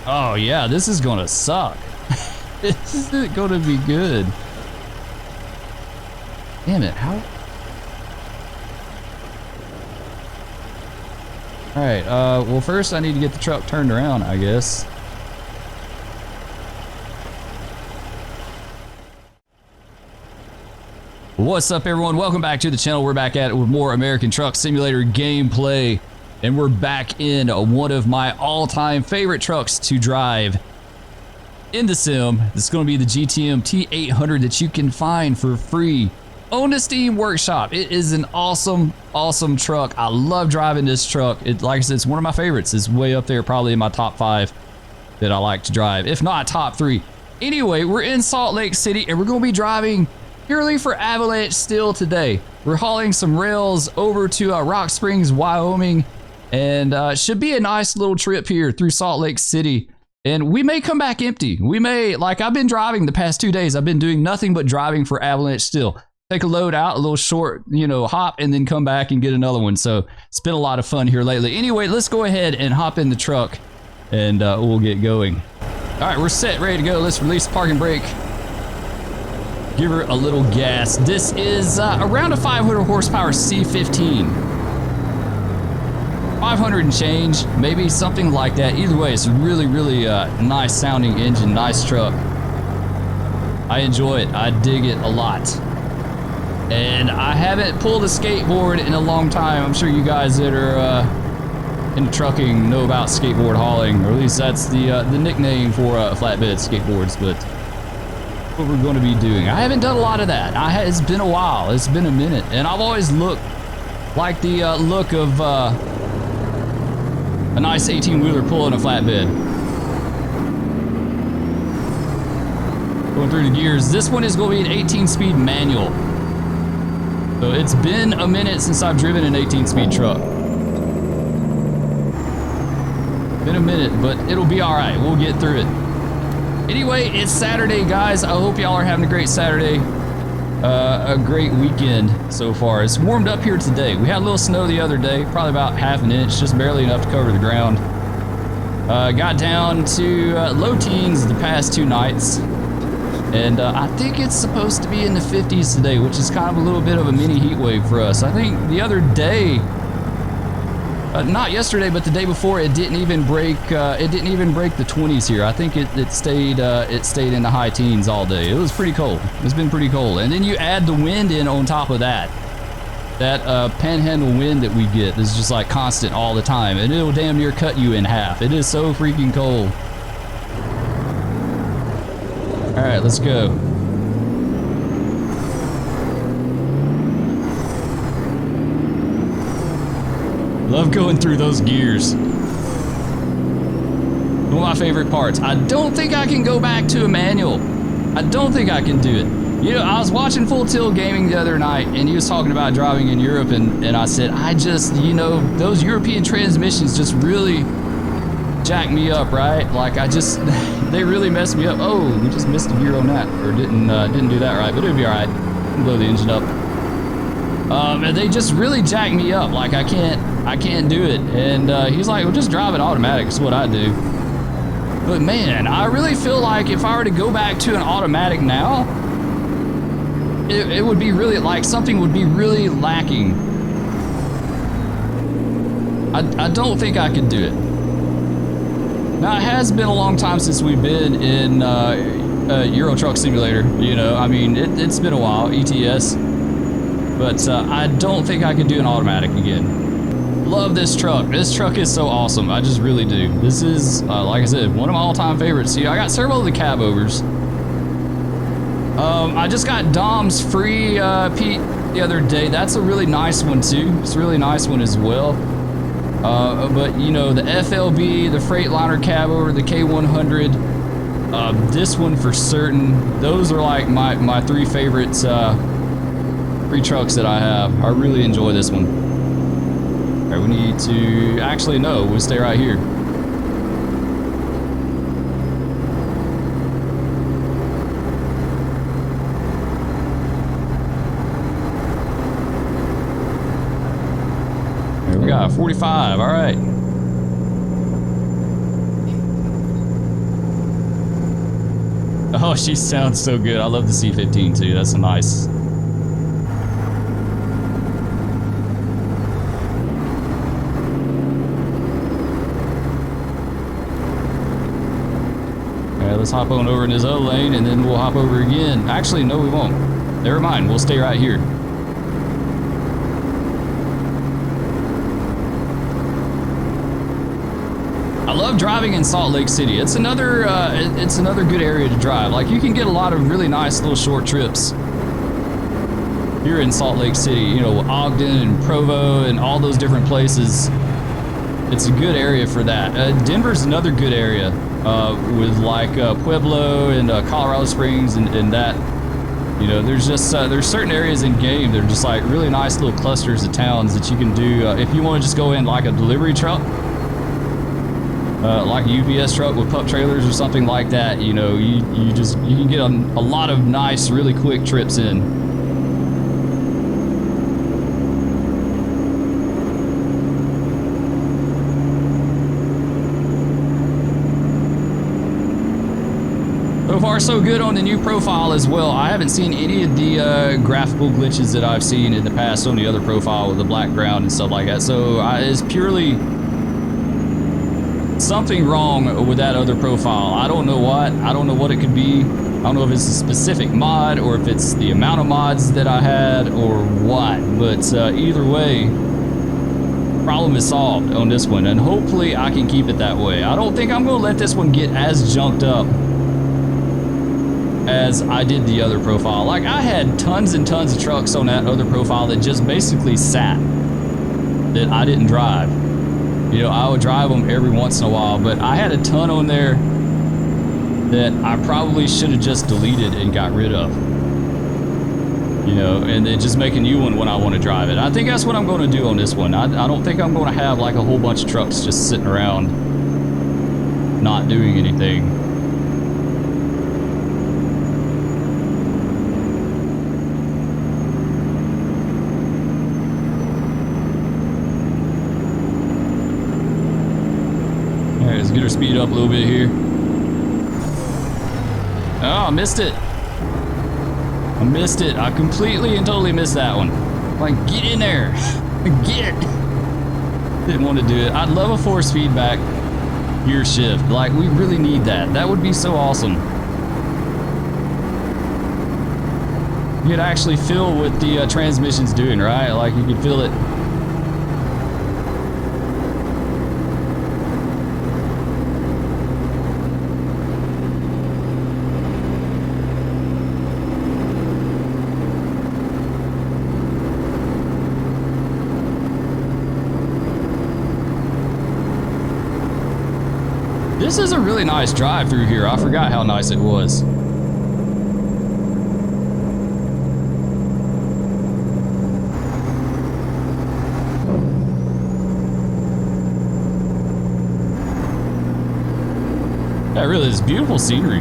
Oh yeah, this is gonna suck. This isn't gonna be good. Damn it, how? Alright, well first I need to get the truck turned around, I guess. What's up everyone? Welcome back to the channel. We're back at it with more American Truck Simulator gameplay. And we're back in one of my all-time favorite trucks to drive in the sim. This is going to be the GTM T800 that you can find for free on the Steam Workshop. It is an awesome, awesome truck. I love driving this truck. Like I said, it's one of my favorites. It's way up there, probably in my top 5 that I like to drive, if not top 3. Anyway, we're in Salt Lake City and we're going to be driving purely for Avalanche Steel today. We're hauling some rails over to Rock Springs, Wyoming, and should be a nice little trip here through Salt Lake City. And we may come back empty. We may, like I've been driving the past 2 days, I've been doing nothing but driving for Avalanche Steel. Take a load out, a little short, hop, and then come back and get another one. So it's been a lot of fun here lately. Anyway, let's go ahead and hop in the truck and we'll get going. All right, we're set, ready to go. Let's release the parking brake. Give her a little gas. This is around a 500 horsepower C15. 500 and change, maybe something like that. Either way, it's a really, really nice sounding engine, nice truck. I enjoy it. I dig it a lot. And I haven't pulled a skateboard in a long time. I'm sure you guys that are into trucking know about skateboard hauling, or at least that's the nickname for flatbed skateboards. But what we're going to be doing, I haven't done a lot of that. It's been a while. It's been a minute, and I've always looked like the look of a nice 18-wheeler pulling a flatbed. Going through the gears. This one is going to be an 18-speed manual. So it's been a minute since I've driven an 18-speed truck. Been a minute, but it'll be all right. We'll get through it. Anyway, it's Saturday, guys. I hope y'all are having a great Saturday. A great weekend so far. It's warmed up here today. We had a little snow the other day, probably about ½ an inch, just barely enough to cover the ground. Got down to low teens the past 2 nights. And I think it's supposed to be in the 50s today, which is kind of a little bit of a mini heat wave for us. I think the other day, not yesterday, but the day before, it didn't even break. It didn't even break the 20s here. I think it stayed in the high teens all day. It was pretty cold. It's been pretty cold. And then you add the wind in on top of that. That panhandle wind that we get is just like constant all the time, and it'll damn near cut you in half. It is so freaking cold. All right, let's go. Love going through those gears. One of my favorite parts. I don't think I can go back to a manual. I don't think I can do it. I was watching Full Tilt Gaming the other night, and he was talking about driving in Europe, and I said, I just, those European transmissions just really jack me up, right? Like they really messed me up. Oh, we just missed a gear on that, or didn't do that right, but it'll be all right. Blow the engine up. And they just really jack me up. Like I can't do it. And he's like, well, just drive it automatic is what I do. But man, I really feel like if I were to go back to an automatic now, it would be really, like, something would be really lacking. I don't think I could do it. Now, it has been a long time since we've been in Euro Truck Simulator, I mean, it's been a while, ETS. But I don't think I could do an automatic again. Love this truck. This truck is so awesome. I just really do. This is, like I said, one of my all-time favorites. See, I got several of the cab overs. I just got Dom's free Pete the other day. That's a really nice one too. It's a really nice one as well. But the FLB, the Freightliner cab over, the K100, this one for certain. Those are like my 3 favorites. 3 trucks that I have. I really enjoy this one. All right, we need to, actually no, we'll stay right here. There we got 45, all right. Oh, she sounds so good. I love the C15 too. That's nice. All right, let's hop on over in his other lane and then we'll hop over again. Actually, no, we won't. Never mind. We'll stay right here. I love driving in Salt Lake City. It's another good area to drive. Like, you can get a lot of really nice little short trips here in Salt Lake City. You know, Ogden and Provo and all those different places. It's a good area for that. Denver's another good area with like Pueblo and Colorado Springs and that. You know, there's just there's certain areas in game that are just like really nice little clusters of towns that you can do if you want to just go in like a delivery truck. Like a UPS truck with pup trailers or something like that, you know, you can get a lot of nice, really quick trips in. So far, so good on the new profile as well. I haven't seen any of the graphical glitches that I've seen in the past on the other profile with the black ground and stuff like that. So it's purely something wrong with that other profile. I don't know what. I don't know what it could be. I don't know if it's a specific mod or if it's the amount of mods that I had or what. But either way, problem is solved on this one. And hopefully I can keep it that way. I don't think I'm going to let this one get as junked up as I did the other profile. Like, I had tons and tons of trucks on that other profile that just basically sat, that I didn't drive. You know, I would drive them every once in a while, but I had a ton on there that I probably should have just deleted and got rid of. You know, and then just make a new one when I want to drive it. I think that's what I'm going to do on this one. I don't think I'm going to have like a whole bunch of trucks just sitting around not doing anything. Let's get her speed up a little bit here. Oh, I missed it. I missed it. I completely and totally missed that one. Like, get in there. Get. Didn't want to do it. I'd love a force feedback gear shift. Like, we really need that. That would be so awesome. You could actually feel what the transmission's doing, right? Like, you could feel it. This is a really nice drive through here. I forgot how nice it was. That really is beautiful scenery.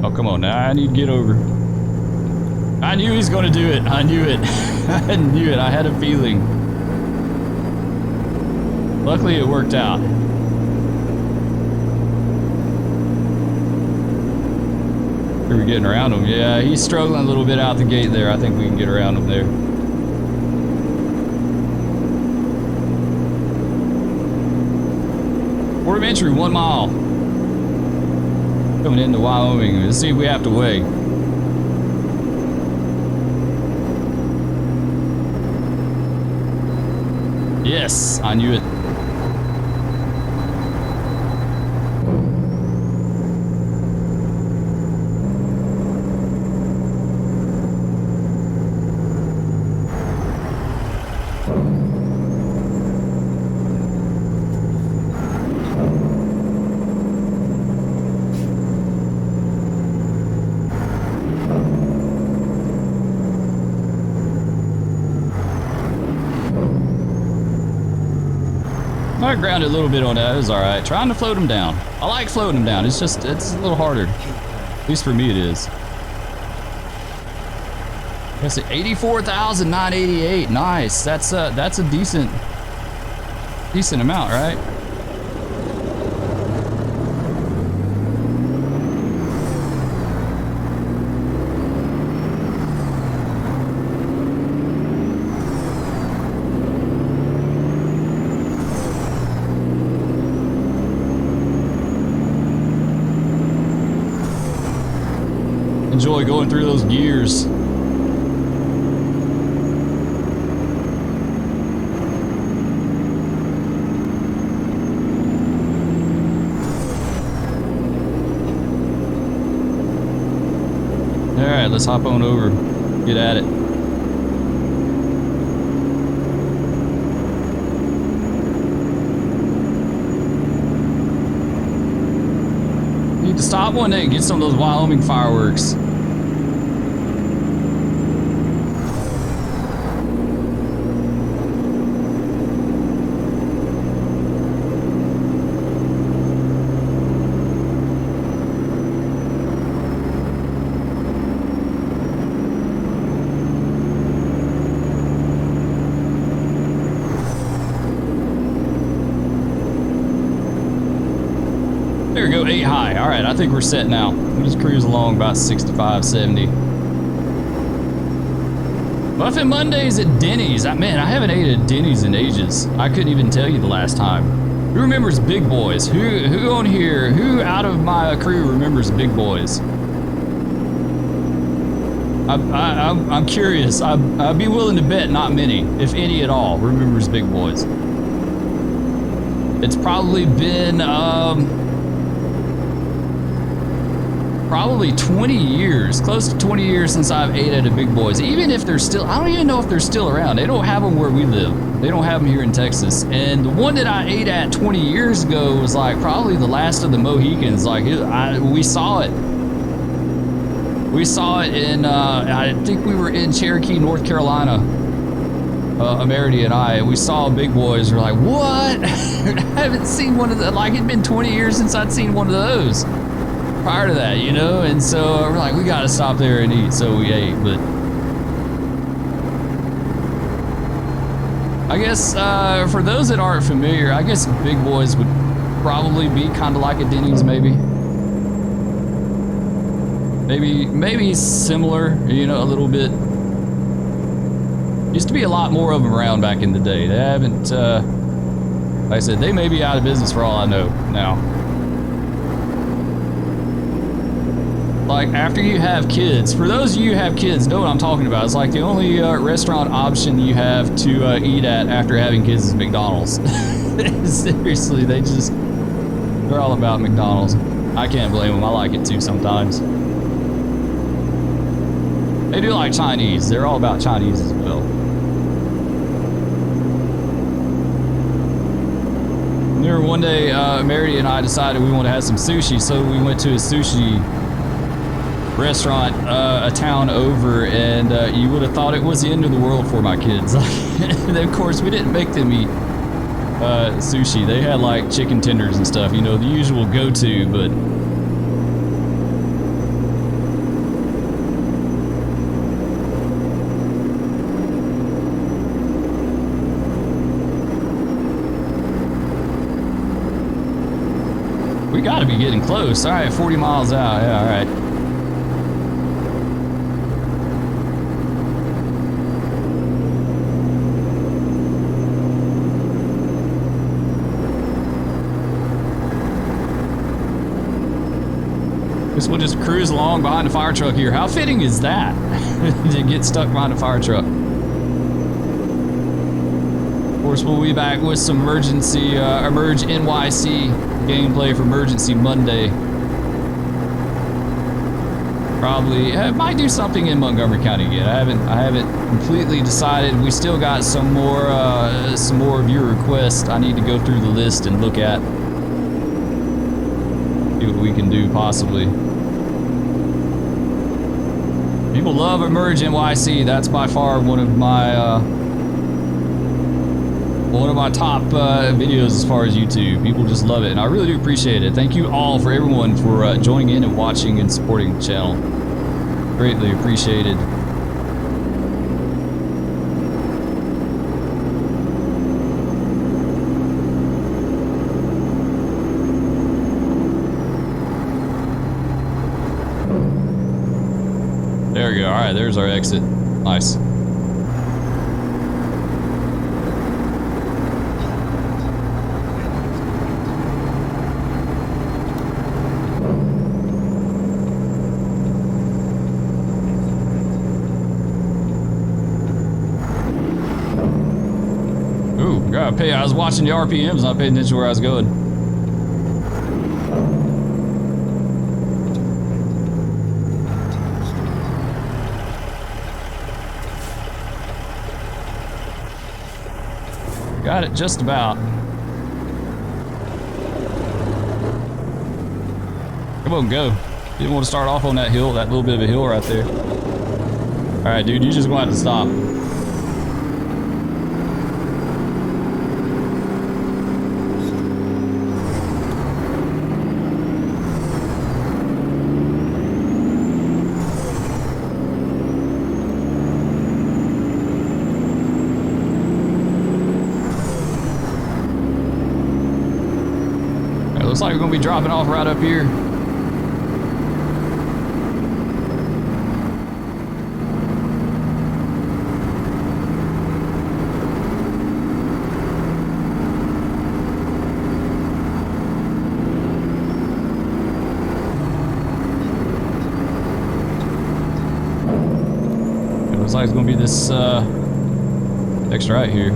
Oh, come on now. I need to get over. I knew he was going to do it. I knew it. I knew it. I had a feeling. Luckily, it worked out. Are we getting around him? Yeah, he's struggling a little bit out the gate there. I think we can get around him there. Port of entry, 1 mile. Coming into Wyoming. Let's see if we have to wait. Yes, I knew it. I grounded a little bit on that. It was all right. Trying to float them down. I like floating them down. It's just, it's a little harder. At least for me it is. That's 84,988. Nice. That's a decent amount, right? enjoy going through those gears. All right, let's hop on over. Get at it. Need to stop one day and get some of those Wyoming fireworks. There we go, 8 high. All right, I think we're set now. We'll just cruise along about 65, 70. Muffin Mondays at Denny's. Man, I haven't ate at Denny's in ages. I couldn't even tell you the last time. Who remembers Big Boys? Who on here, who out of my crew remembers Big Boys? I'm curious. I'd be willing to bet not many, if any at all, remembers Big Boys. It's probably been, probably 20 years, close to 20 years since I've ate at a Big Boys. Even if they're still, I don't even know if they're still around. They don't have them where we live. They don't have them here in Texas. And the one that I ate at 20 years ago was like probably the last of the Mohicans. Like we saw it. We saw it in, I think we were in Cherokee, North Carolina. Amerity and I, we saw Big Boys. We're like, what? I haven't seen one of the, like it'd been 20 years since I'd seen one of those. Prior to that, you know, and so we're like, we gotta stop there and eat, so we ate. But I guess for those that aren't familiar, I guess Big Boys would probably be kind of like a Denny's, maybe similar, you know, a little bit. Used to be a lot more of them around back in the day. They haven't, like I said, they may be out of business for all I know now. Like, after you have kids, for those of you who have kids, know what I'm talking about. It's like the only restaurant option you have to eat at after having kids is McDonald's. Seriously, they're all about McDonald's. I can't blame them. I like it too sometimes. They do like Chinese. They're all about Chinese as well. Remember one day, Mary and I decided we wanted to have some sushi, so we went to a sushi restaurant a town over, and you would have thought it was the end of the world for my kids. And of course, we didn't make them eat sushi. They had like chicken tenders and stuff, you know, the usual go-to, but we gotta be getting close. All right, 40 miles out. Yeah, all right. Guess we'll just cruise along behind the fire truck here. How fitting is that? To get stuck behind a fire truck. Of course, we'll be back with some emergency, Emerge NYC gameplay for Emergency Monday. Probably, might do something in Montgomery County again. I haven't completely decided. We still got some more viewer requests I need to go through the list and look at. See what we can do possibly. People love Emerge NYC. That's by far one of my top videos as far as YouTube. People just love it, and I really do appreciate it. Thank you all for everyone for joining in and watching and supporting the channel. Greatly appreciated. There we go. All right, there's our exit. Nice. I was watching the RPMs, not paying attention to where I was going. Got it just about. Come on, go. Didn't want to start off on that hill, that little bit of a hill right there. All right, dude, you just gonna have to stop. Looks like we're gonna be dropping off right up here. It looks like it's gonna be this next right here.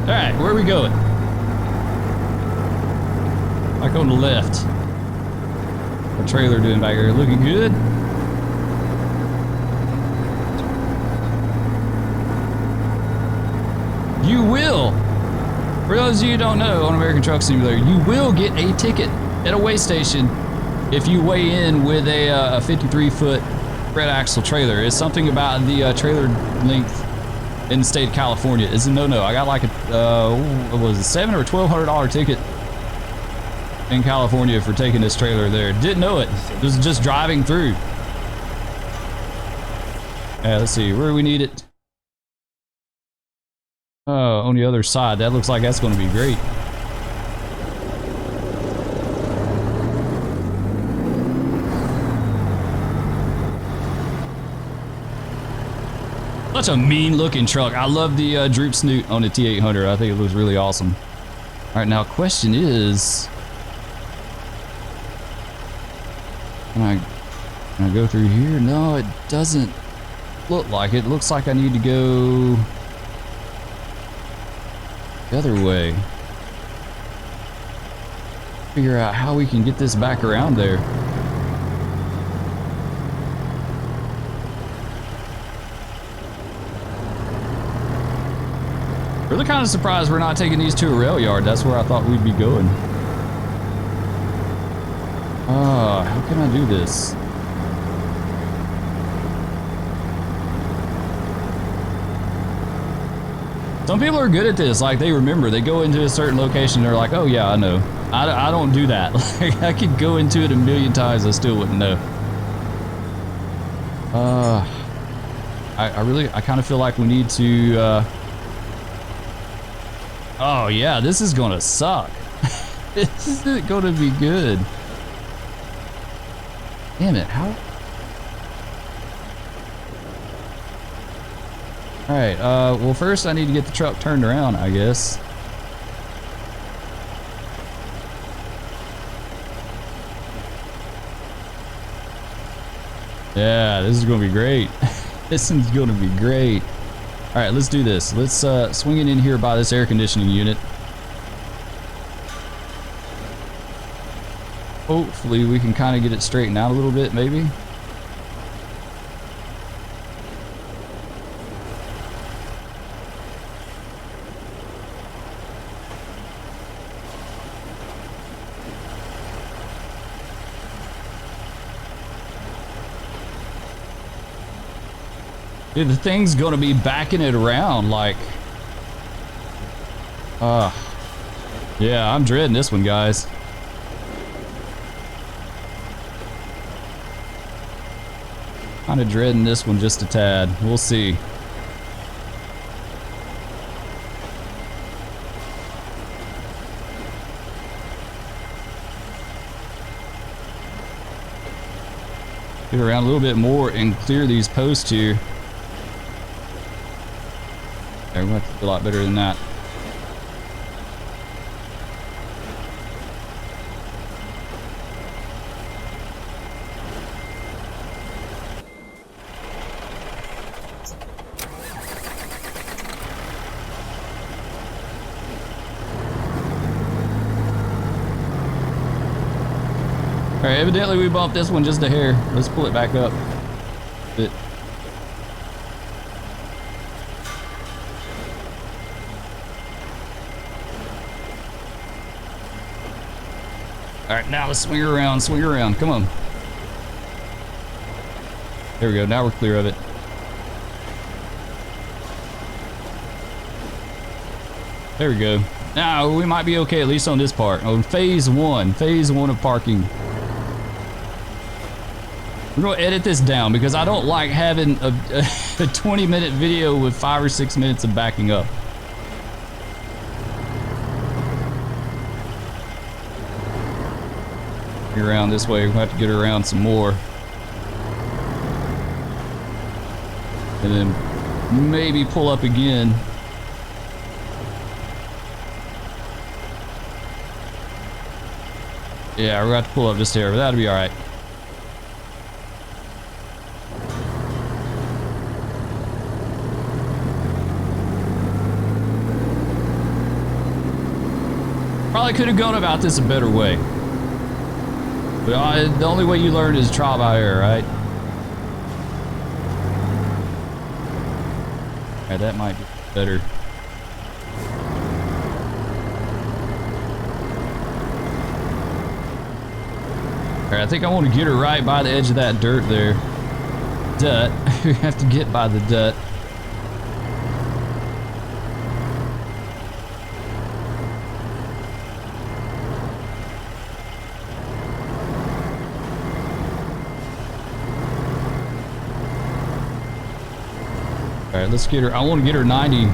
Alright, where are we going? Like on the left. What trailer doing back here? Looking good? You will, for those of you who don't know, on American Truck Simulator, you will get a ticket at a weigh station if you weigh in with a 53-foot red axle trailer. It's something about the trailer length in the state of California. It's a no-no. I got like a what was it, $700 or $1,200 ticket in California for taking this trailer there. Didn't know it. Was just driving through. Yeah, let's see, where do we need it? Oh, on the other side. That looks like that's going to be great. Such a mean looking truck. I love the droop snoot on the T800. I think it looks really awesome. All right, now question is, can I go through here? No, it doesn't look like it. It looks like I need to go the other way. Figure out how we can get this back around there. Really kind of surprised we're not taking these to a rail yard. That's where I thought we'd be going. How can I do this? Some people are good at this. Like, they remember. They go into a certain location, they're like, oh yeah, I know. I don't do that. Like, I could go into it a million times, I still wouldn't know. I kind of feel like we need to, oh yeah, this is gonna suck. This isn't gonna be good. Damn it, how? Alright, well first I need to get the truck turned around, I guess. Yeah, this is gonna be great. This is gonna be great. Alright, let's do this. Let's swing it in here by this air conditioning unit. Hopefully we can kind of get it straightened out a little bit, maybe. Dude, the thing's gonna be backing it around like... yeah, I'm dreading this one, guys. Kind of dreading this one just a tad. We'll see. Get around a little bit more and clear these posts here. We're going to have to do a lot better than that. right, evidently we bumped this one just a hair. Let's pull it back up. Bit. All right, now let's swing her around, swing her around. Come on. There we go. Now we're clear of it. There we go. Now we might be okay, at least on this part. On phase one of parking. We're gonna edit this down because I don't like having a 20-minute video with 5 or 6 minutes of backing up. Get around this way. We're gonna have to get around some more. And then maybe pull up again. Yeah, we're going to have to pull up just here, but that'll be all right. Probably could have gone about this a better way. But the only way you learn is trial by error, right? Alright, that might be better. Alright, I think I want to get her right by the edge of that dirt there. Dut. We have to get by the dut. Alright, let's get her. I want to get her 90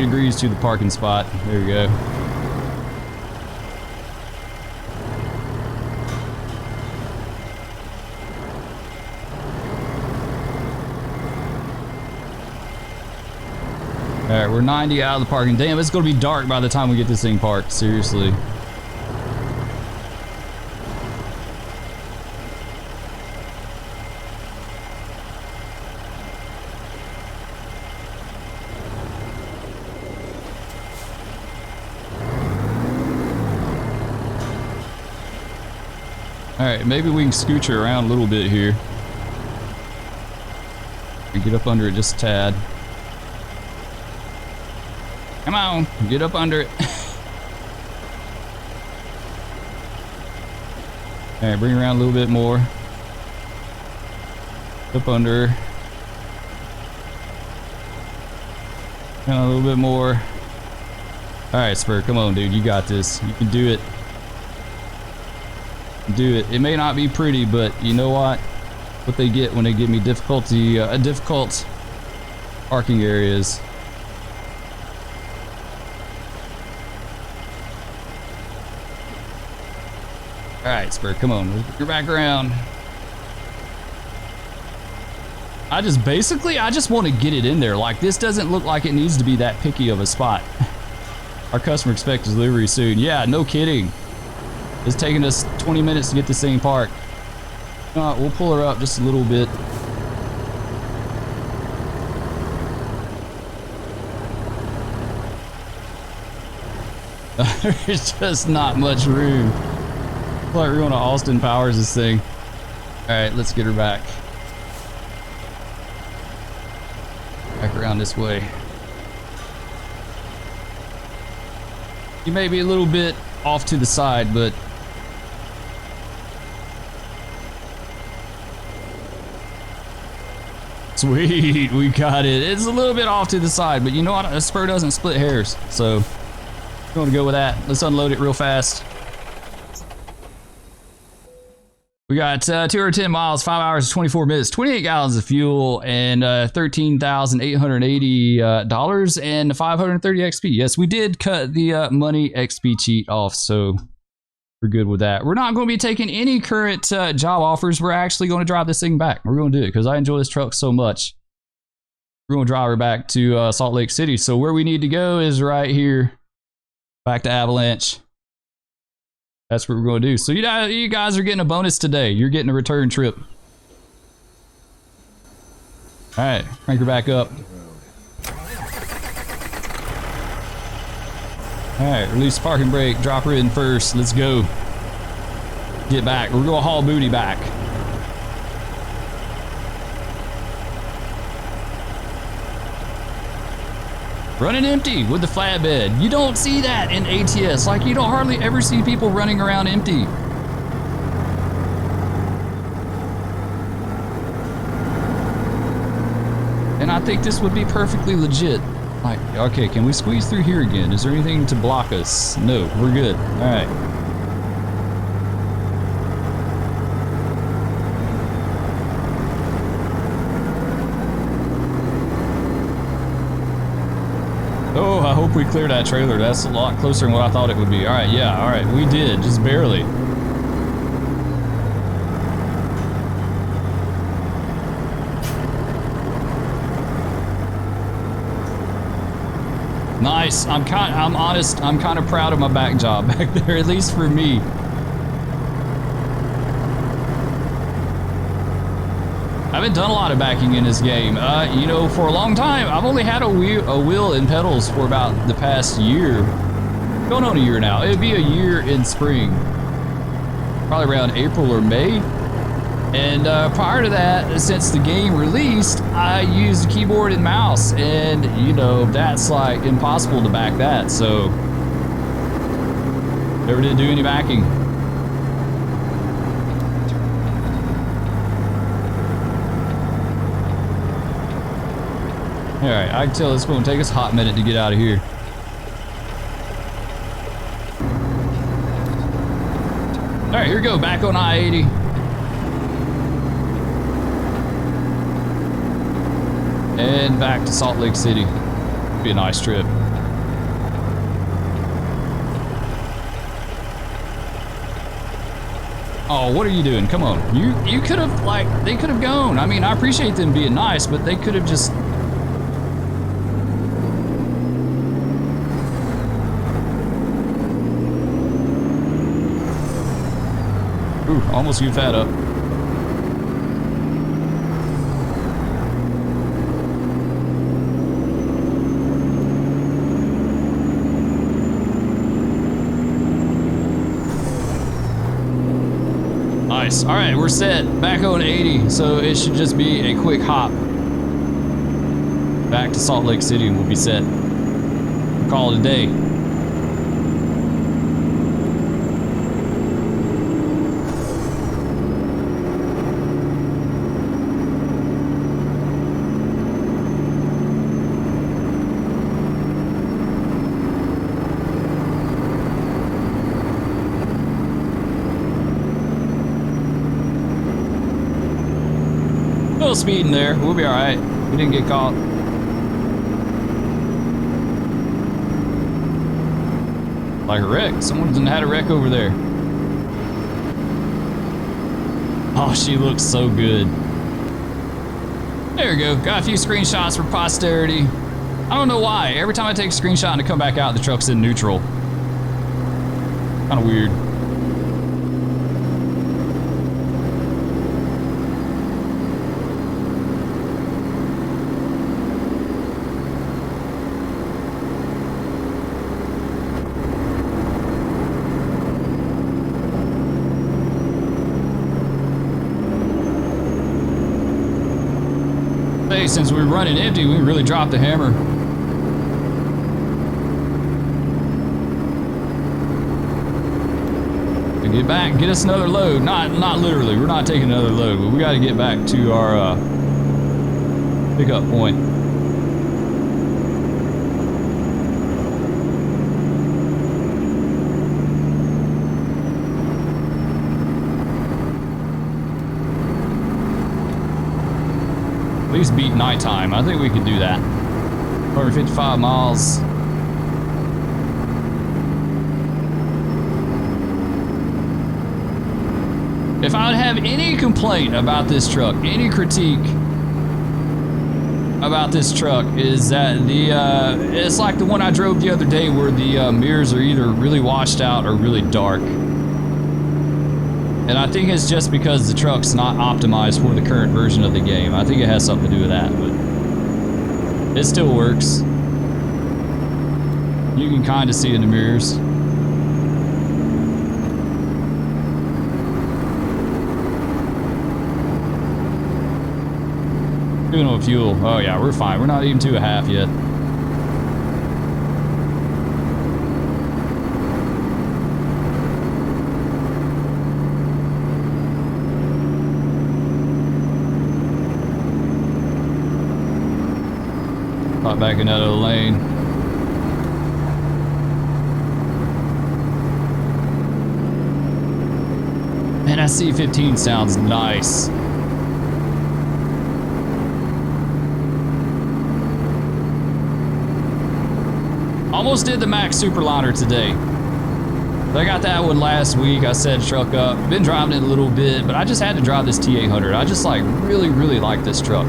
degrees to the parking spot. There we go. Alright, we're 90 out of the parking. Damn, it's going to be dark by the time we get this thing parked. Seriously. Alright, maybe we can scooch her around a little bit here. And get up under it just a tad. Come on, get up under it. Alright, bring her around a little bit more. Up under her. Down a little bit more. Alright, Spur, come on, dude. You got this. You can do it. Do it. It may not be pretty, but you know what? What they get when they give me difficult parking areas. Alright, Spur, come on. You're back around. I just want to get it in there. Like, this doesn't look like it needs to be that picky of a spot. Our customer expects delivery soon. Yeah, no kidding. It's taking us 20 minutes to get this thing parked. We'll pull her up just a little bit. There's just not much room. Like we're going to Austin Powers this thing. Alright, let's get her back. Back around this way. You may be a little bit off to the side, but sweet, we got it. It's a little bit off to the side, but you know what? A Spur doesn't split hairs, so we're going to go with that. Let's unload it real fast. We got 210 miles, 5 hours, 24 minutes, 28 gallons of fuel, and $13,880 and 530 XP. Yes, we did cut the money XP cheat off, so we're good with that. We're not going to be taking any current job offers. We're actually going to drive this thing back. We're going to do it because I enjoy this truck so much. We're going to drive her back to Salt Lake City. So where we need to go is right here, back to Avalanche. That's what we're going to do. So you guys are getting a bonus today. You're getting a return trip. All right, crank her back up. All right, release parking brake. Drop her in first. Let's go. get back. We're gonna haul booty back. Running empty with the flatbed. You don't see that in ATS. Like, you don't hardly ever see people running around empty. And I think this would be perfectly legit. Like, okay, can we squeeze through here again? Is there anything to block us? No, we're good. All right. Oh, I hope we cleared that trailer. That's a lot closer than what I thought it would be. All right, yeah, all right, we did, just barely. Nice. I'm honest, I'm kind of proud of my back job back there, at least for me. I haven't done a lot of backing in this game. You know, for a long time, I've only had a wheel and pedals for about the past year. Going on a year now. It'd be a year in spring. Probably around April or May. And prior to that, since the game released, I used a keyboard and mouse. And, you know, that's like impossible to back that. So, never did do any backing. Alright, I can tell it's going to take us a hot minute to get out of here. Alright, here we go, back on I-80. And back to Salt Lake City. Be a nice trip. Oh, what are you doing? Come on. You could have, like, they could have gone. I mean, I appreciate them being nice, but they could have just... Ooh, almost goofed that up. Nice. All right, we're set. Back on 80, so it should just be a quick hop back to Salt Lake City and we'll be set. We'll call it a day. Little speeding there. We'll be all right. We didn't get caught. Like a wreck. Someone had a wreck over there. Oh, she looks so good. There we go. Got a few screenshots for posterity. I don't know why. Every time I take a screenshot and I come back out, the truck's in neutral. Kind of weird. Since we're running empty, we really dropped the hammer. To get back, get us another load. Not literally, we're not taking another load, but we got to get back to our pickup point. At least beat nighttime. I think we could do that. 155 miles. If I would have any complaint about this truck, any critique about this truck, is that it's like the one I drove the other day where the mirrors are either really washed out or really dark. And I think it's just because the truck's not optimized for the current version of the game. I think it has something to do with that, but it still works. You can kind of see in the mirrors. Doing on fuel. Oh yeah, we're fine. We're not even to a half yet. Hop back in that other lane. Man, that C15 sounds nice. Almost did the Max Superliner today. I got that one last week. I set truck up. Been driving it a little bit, but I just had to drive this T800. I just like really like this truck.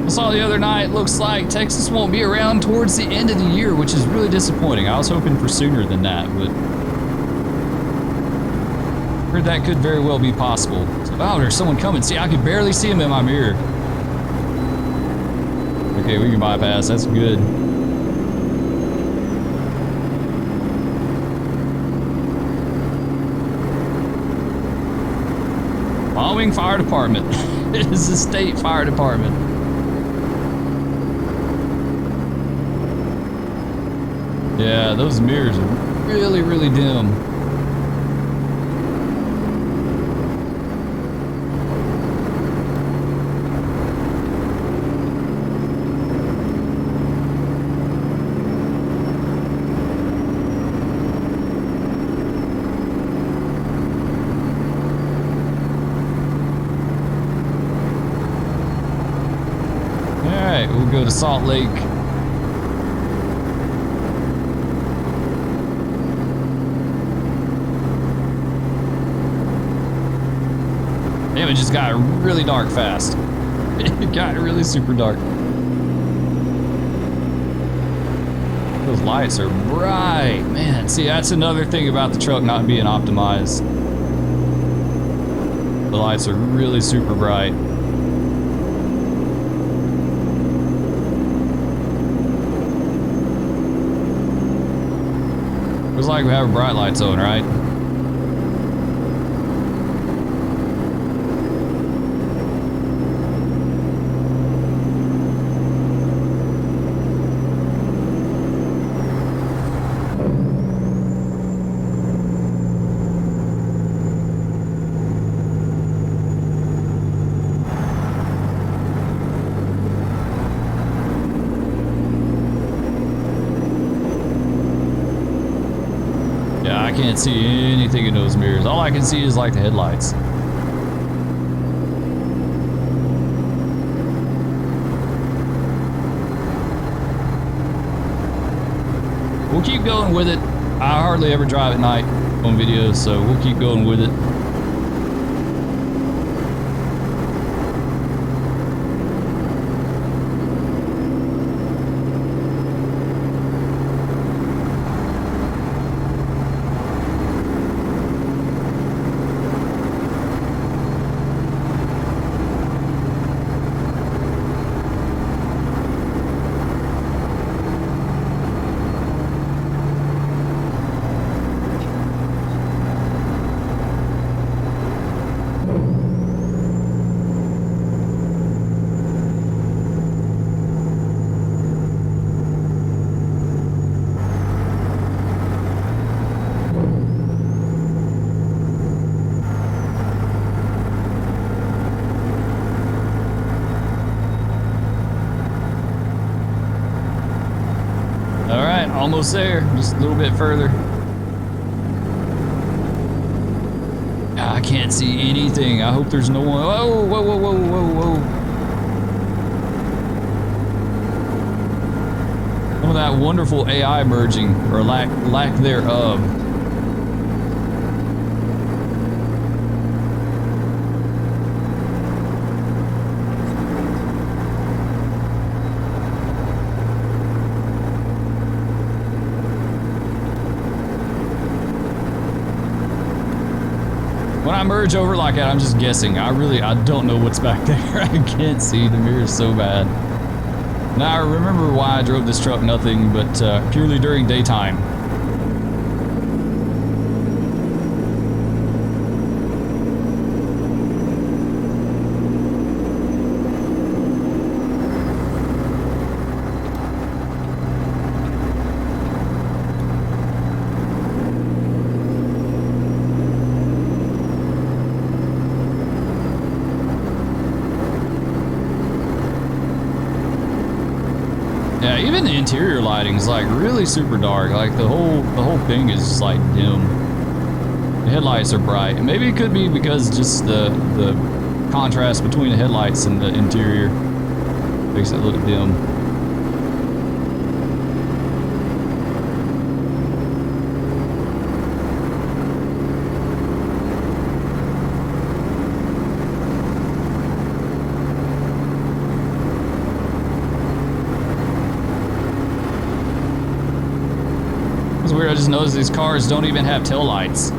I saw the other night, looks like Texas won't be around towards the end of the year, which is really disappointing. I was hoping for sooner than that, but heard that could very well be possible. So, oh, there's someone coming. See, I could barely see him in my mirror. Okay, we can bypass. That's good. Wyoming Fire Department. It is the state fire department. Yeah, those mirrors are really dim. All right, we'll go to Salt Lake. Damn, it just got really dark fast. It got really super dark. Those lights are bright. Man, see, that's another thing about the truck not being optimized. The lights are really super bright. Looks like we have bright lights on, right? I can't see anything in those mirrors. All I can see is like the headlights. We'll keep going with it. I hardly ever drive at night on videos, so we'll keep going with it. Almost there, just a little bit further. I can't see anything. I hope there's no one. Whoa, whoa, whoa, whoa, whoa, whoa. Some of that wonderful AI merging, or lack thereof. When I merge over like that, I'm just guessing. I don't know what's back there. I can't see. The mirror is so bad. Now I remember why I drove this truck nothing but purely during daytime. Yeah, even the interior lighting is like really super dark. Like the whole thing is just like dim. The headlights are bright. Maybe it could be because just the contrast between the headlights and the interior makes it look dim. It's weird, I just noticed these cars don't even have tail lights.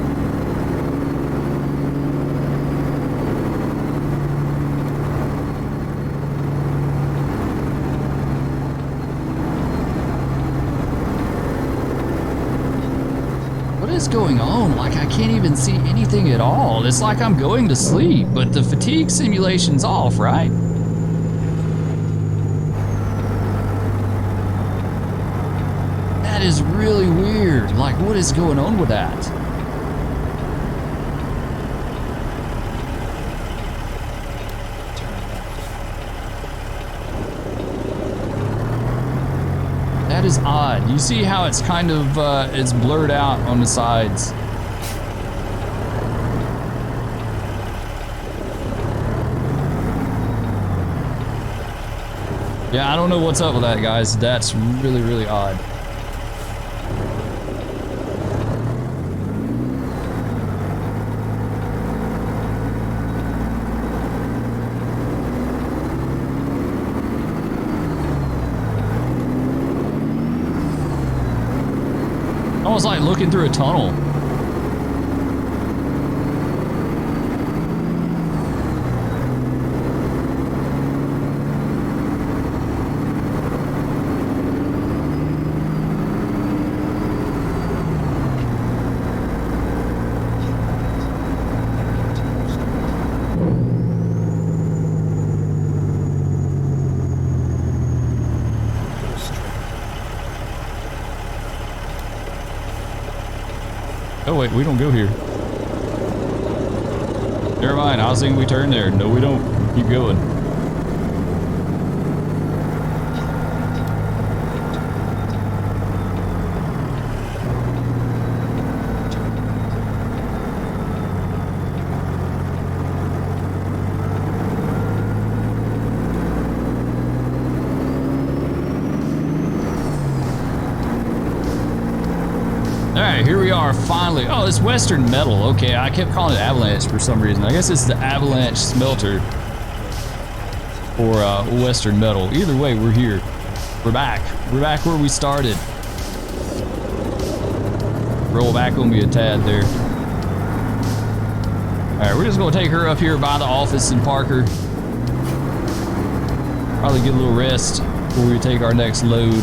What is going on? Like I can't even see anything at all. It's like I'm going to sleep, but the fatigue simulation's off, right? That is really weird. Like, what is going on with that? That is odd. You see how it's kind of, it's blurred out on the sides. Yeah, I don't know what's up with that, guys. That's really, really odd. Almost like looking through a tunnel. Oh wait, we don't go here. Never mind, I was thinking we turn there. No, we don't. Keep going. Alright, here we are finally. Oh, it's Western Metal. Okay, I kept calling it Avalanche for some reason. I guess it's the Avalanche Smelter or Western Metal. Either way, we're here. We're back. We're back where we started. Roll back on me a tad there. Alright, we're just going to take her up here by the office and park her. Probably get a little rest before we take our next load.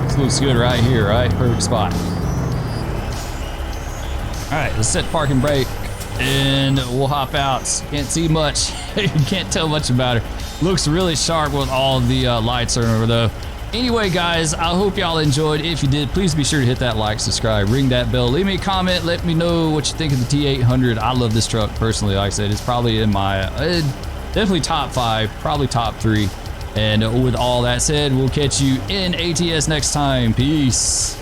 This looks good right here, right? Perfect spot. Alright, let's set park and brake and we'll hop out. Can't see much. You can't tell much about her. Looks really sharp with all the lights on over though. Anyway, guys, I hope y'all enjoyed. If you did, please be sure to hit that like, subscribe, ring that bell, leave me a comment, let me know what you think of the T800. I love this truck personally. Like I said, it's probably in my definitely top 5, probably top 3. And with all that said, we'll catch you in ATS next time. Peace.